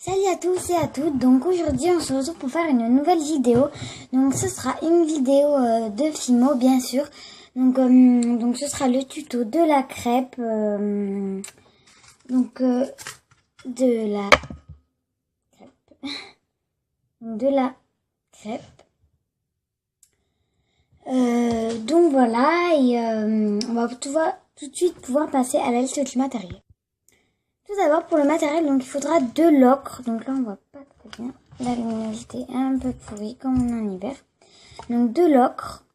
Salut à tous et à toutes, donc aujourd'hui on se retrouve pour faire une nouvelle vidéo. Donc ce sera une vidéo de Fimo bien sûr. Donc ce sera le tuto de la crêpe. De la crêpe. De la crêpe. Donc voilà, et on va tout de suite pouvoir passer à la liste du matériel. Tout d'abord, pour le matériel, donc il faudra 2 l'ocre. Donc là, on voit pas très bien. La luminosité est un peu pourrie, comme on est en hiver. Donc 2 l'ocre.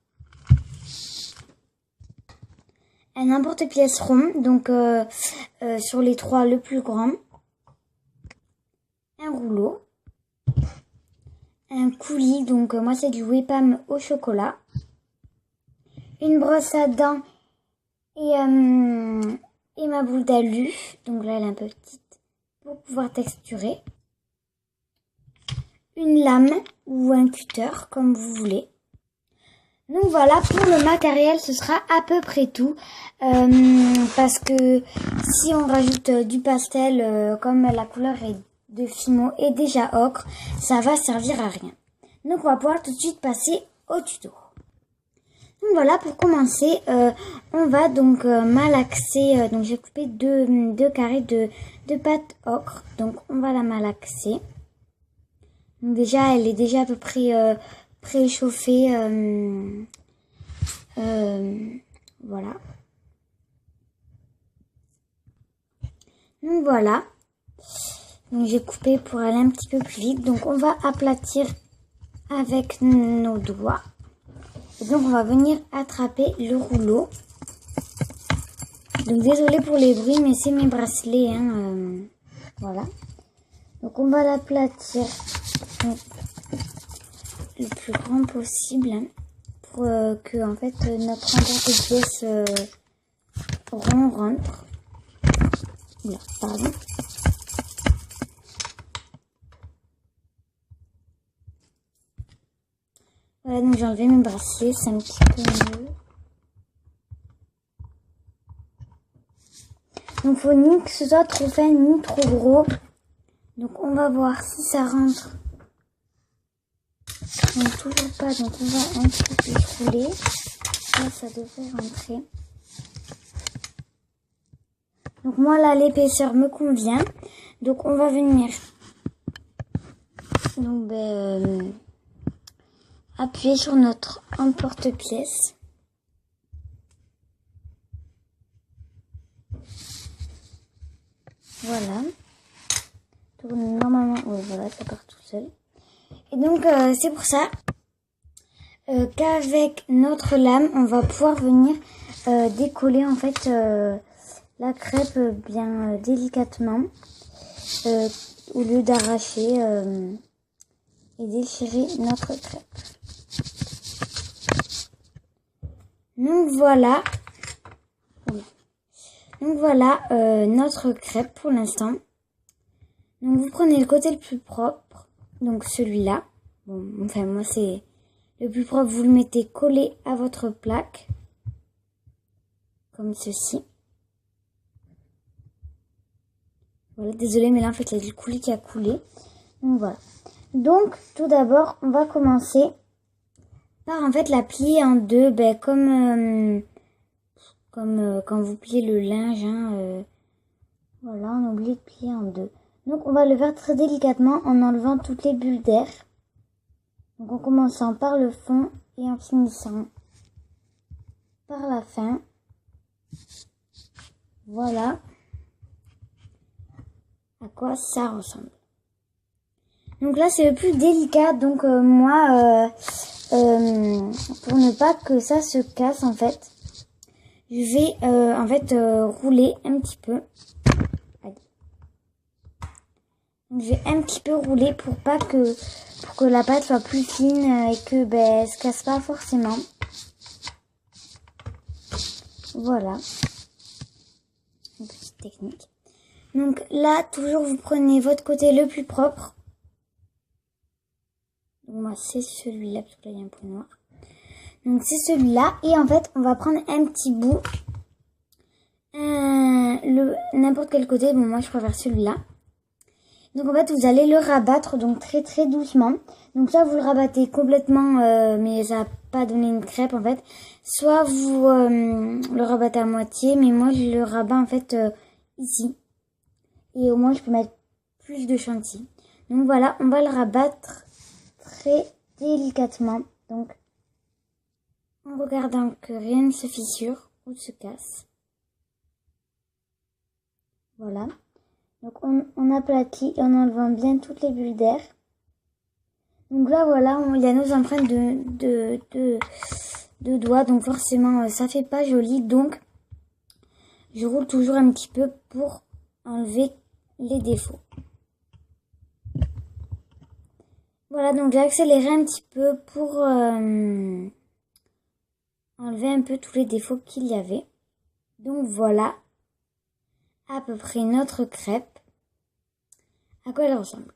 Un emporte-pièce rond, donc sur les 3 le plus grand. Un rouleau. Un coulis, donc moi c'est du Wepam au chocolat. Une brosse à dents et ma boule d'alu, donc là elle est un peu petite, pour pouvoir texturer. Une lame ou un cutter, comme vous voulez. Donc voilà, pour le matériel, ce sera à peu près tout. Parce que si on rajoute du pastel, comme la couleur est de Fimo et déjà ocre, ça va servir à rien. Donc on va pouvoir tout de suite passer au tuto. Donc voilà, pour commencer, on va donc malaxer. Donc j'ai coupé deux carrés de pâte ocre. Donc on va la malaxer. Donc déjà, elle est déjà à peu près préchauffée. Voilà. Donc voilà. Donc j'ai coupé pour aller un petit peu plus vite. Donc on va aplatir avec nos doigts. Et donc on va venir attraper le rouleau. Donc désolé pour les bruits, mais c'est mes bracelets. Voilà. Donc on va l'aplatir le plus grand possible pour que en fait notre emporte-pièce rond rentre. Oula, pardon. Voilà, donc j'ai enlevé mes bracelets, c'est un petit peu mieux. Donc faut ni que ce soit trop fin ni trop gros. Donc on va voir si ça rentre. Donc toujours pas, donc on va un petit peu rouler. Là ça devrait rentrer. Donc moi là l'épaisseur me convient. Donc on va venir appuyer sur notre emporte-pièce. Voilà. Tourne normalement, oui voilà, ça part tout seul. Et donc c'est pour ça qu'avec notre lame, on va pouvoir venir décoller en fait la crêpe bien délicatement au lieu d'arracher et déchirer notre crêpe. Donc voilà. Donc voilà notre crêpe pour l'instant. Donc vous prenez le côté le plus propre, donc celui-là. Bon, enfin moi c'est le plus propre, vous le mettez collé à votre plaque, comme ceci. Voilà, désolé mais là en fait il y a du coulis qui a coulé. Donc voilà. Donc tout d'abord on va commencer par en fait la plier en deux, comme quand vous pliez le linge. Voilà, on oublie de plier en deux. Donc on va le faire très délicatement en enlevant toutes les bulles d'air. Donc en commençant par le fond et en finissant par la fin. Voilà à quoi ça ressemble. Donc là c'est le plus délicat, donc moi pour ne pas que ça se casse en fait, je vais rouler un petit peu. Donc, je vais un petit peu rouler pour que la pâte soit plus fine et que elle se casse pas forcément. Voilà. Une petite technique. Donc là, toujours vous prenez votre côté le plus propre. Donc moi c'est celui-là parce que là il y a un point noir. Donc c'est celui-là et en fait on va prendre un petit bout. N'importe quel côté, bon moi je préfère celui-là. Donc en fait vous allez le rabattre donc très doucement. Donc soit vous le rabattez complètement mais ça va pas donner une crêpe en fait. Soit vous le rabattez à moitié, mais moi je le rabats en fait ici. Et au moins je peux mettre plus de chantilly. Donc voilà, on va le rabattre très délicatement. Donc en regardant que rien ne se fissure ou se casse. Voilà. Donc on aplatit en enlevant bien toutes les bulles d'air. Donc là voilà, il y a nos empreintes de doigts. Donc forcément ça fait pas joli. Donc je roule toujours un petit peu pour enlever les défauts. Voilà, donc j'ai accéléré un petit peu pour enlever un peu tous les défauts qu'il y avait. Donc voilà à peu près notre crêpe, à quoi elle ressemble.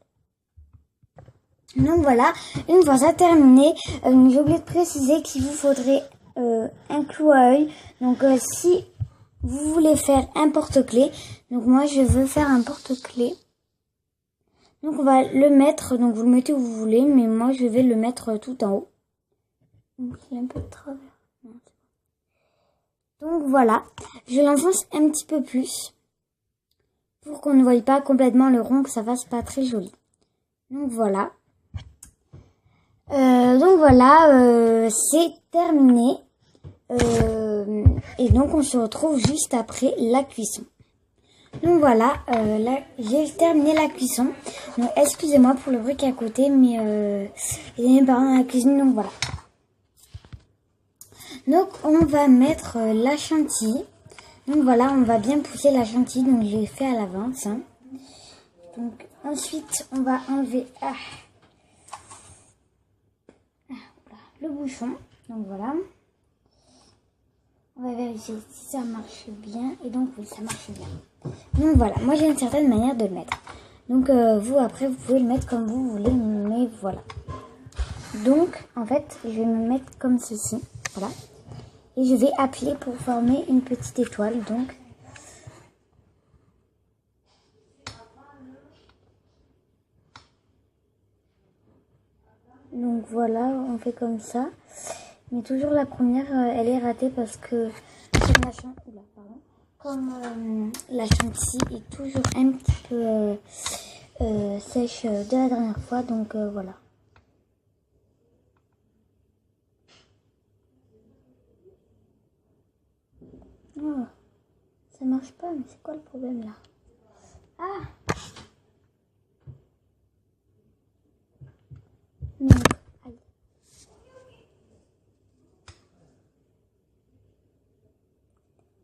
Donc voilà, une fois ça terminé, j'ai oublié de préciser qu'il vous faudrait un clou à œil. Donc si vous voulez faire un porte-clés, donc moi je veux faire un porte-clés. Donc on va le mettre, donc vous le mettez où vous voulez, mais moi je vais le mettre tout en haut. Donc il est un peu de travers. Donc voilà, je l'enfonce un petit peu plus pour qu'on ne voie pas complètement le rond, que ça fasse pas très joli. Donc voilà. C'est terminé. Et donc on se retrouve juste après la cuisson. Donc voilà, là j'ai terminé la cuisson. Donc excusez-moi pour le bruit qui est à côté, mais il y a mes parents dans la cuisine, donc voilà. Donc on va mettre la chantilly. Donc voilà, on va bien pousser la chantilly, donc je l'ai fait à l'avance. Hein. Donc ensuite on va enlever le bouchon. Donc voilà. On va vérifier si ça marche bien. Et donc oui, ça marche bien. Donc voilà, moi j'ai une certaine manière de le mettre. Donc vous après vous pouvez le mettre comme vous voulez, mais voilà. Donc en fait je vais me mettre comme ceci, voilà. Et je vais appuyer pour former une petite étoile. Donc voilà, on fait comme ça. Mais toujours la première, elle est ratée parce que comme la chantilly est toujours un petit peu sèche de la dernière fois, donc voilà. Oh, ça marche pas, mais c'est quoi le problème là? Ah! Donc, aïe.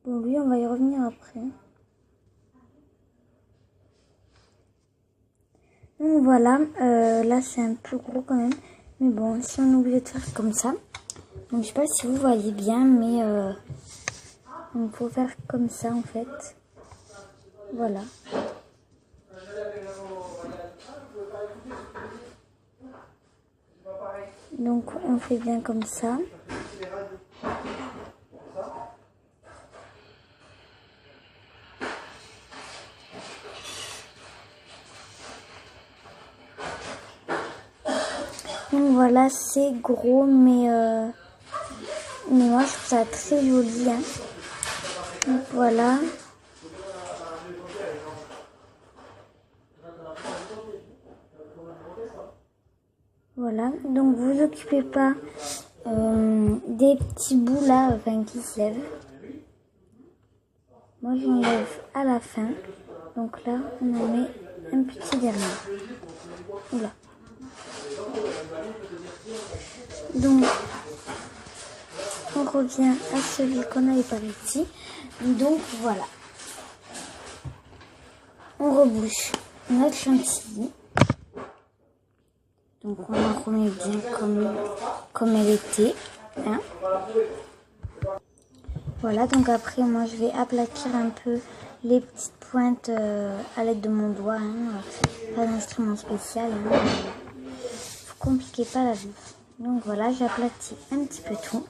Bon, lui, on va y revenir après. Donc voilà, là c'est un peu gros quand même. Mais bon, si on est obligé de faire comme ça. Donc je sais pas si vous voyez bien, mais il faut faire comme ça en fait. Voilà. Donc on fait bien comme ça. Donc voilà, c'est gros, mais moi je trouve ça très joli. Hein. Donc voilà. Voilà, donc vous occupez pas des petits bouts là, enfin qui se lèvent. Moi j'enlève à la fin. Donc là, on en met un petit dernier. Oula. Donc, on revient à celui qu'on avait par ici. Donc voilà. On rebouche notre chantilly. Donc on la remet bien comme elle était. Hein. Voilà, donc après moi je vais aplatir un peu les petites pointes à l'aide de mon doigt. Hein. Pas d'instrument spécial. Hein. Vous compliquez pas la vie. Donc voilà, j'aplatis un petit peu tout.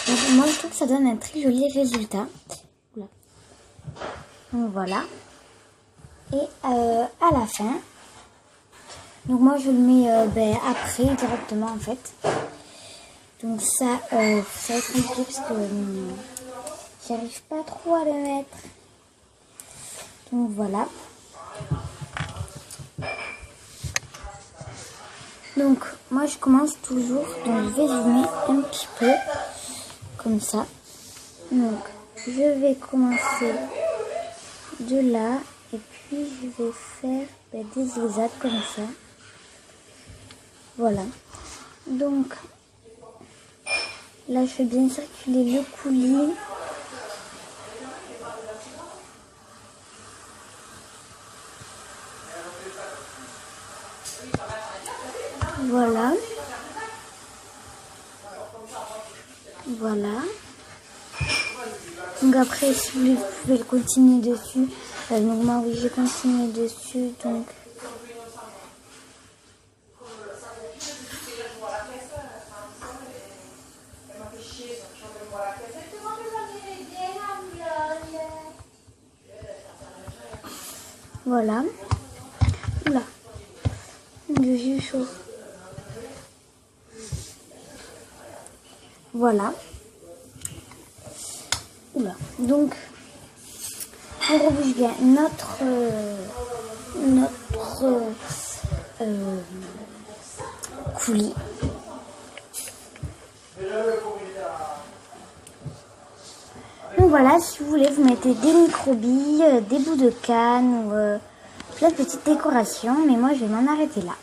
Donc, moi je trouve que ça donne un très joli résultat. Donc voilà. et à la fin. Donc moi je le mets après directement en fait. Donc ça va être compliqué parce que j'arrive pas trop à le mettre. Donc voilà. Donc moi je commence toujours, donc je vais zoomer un petit peu comme ça. Donc je vais commencer de là et puis je vais faire des zigzags comme ça. Voilà. Donc là je fais bien circuler le coulis. Voilà. Voilà. Donc après, si vous voulez, vous pouvez le continuer dessus. Donc moi, oui, j'ai continué dessus. Donc voilà. Oula. J'ai eu chaud. Voilà. Oula. Donc, on rebouche bien notre coulis. Donc voilà, si vous voulez, vous mettez des micro-billes, des bouts de canne ou plein de petites décorations. Mais moi, je vais m'en arrêter là.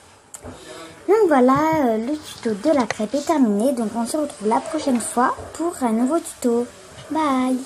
Donc voilà, le tuto de la crêpe est terminé. Donc on se retrouve la prochaine fois pour un nouveau tuto. Bye!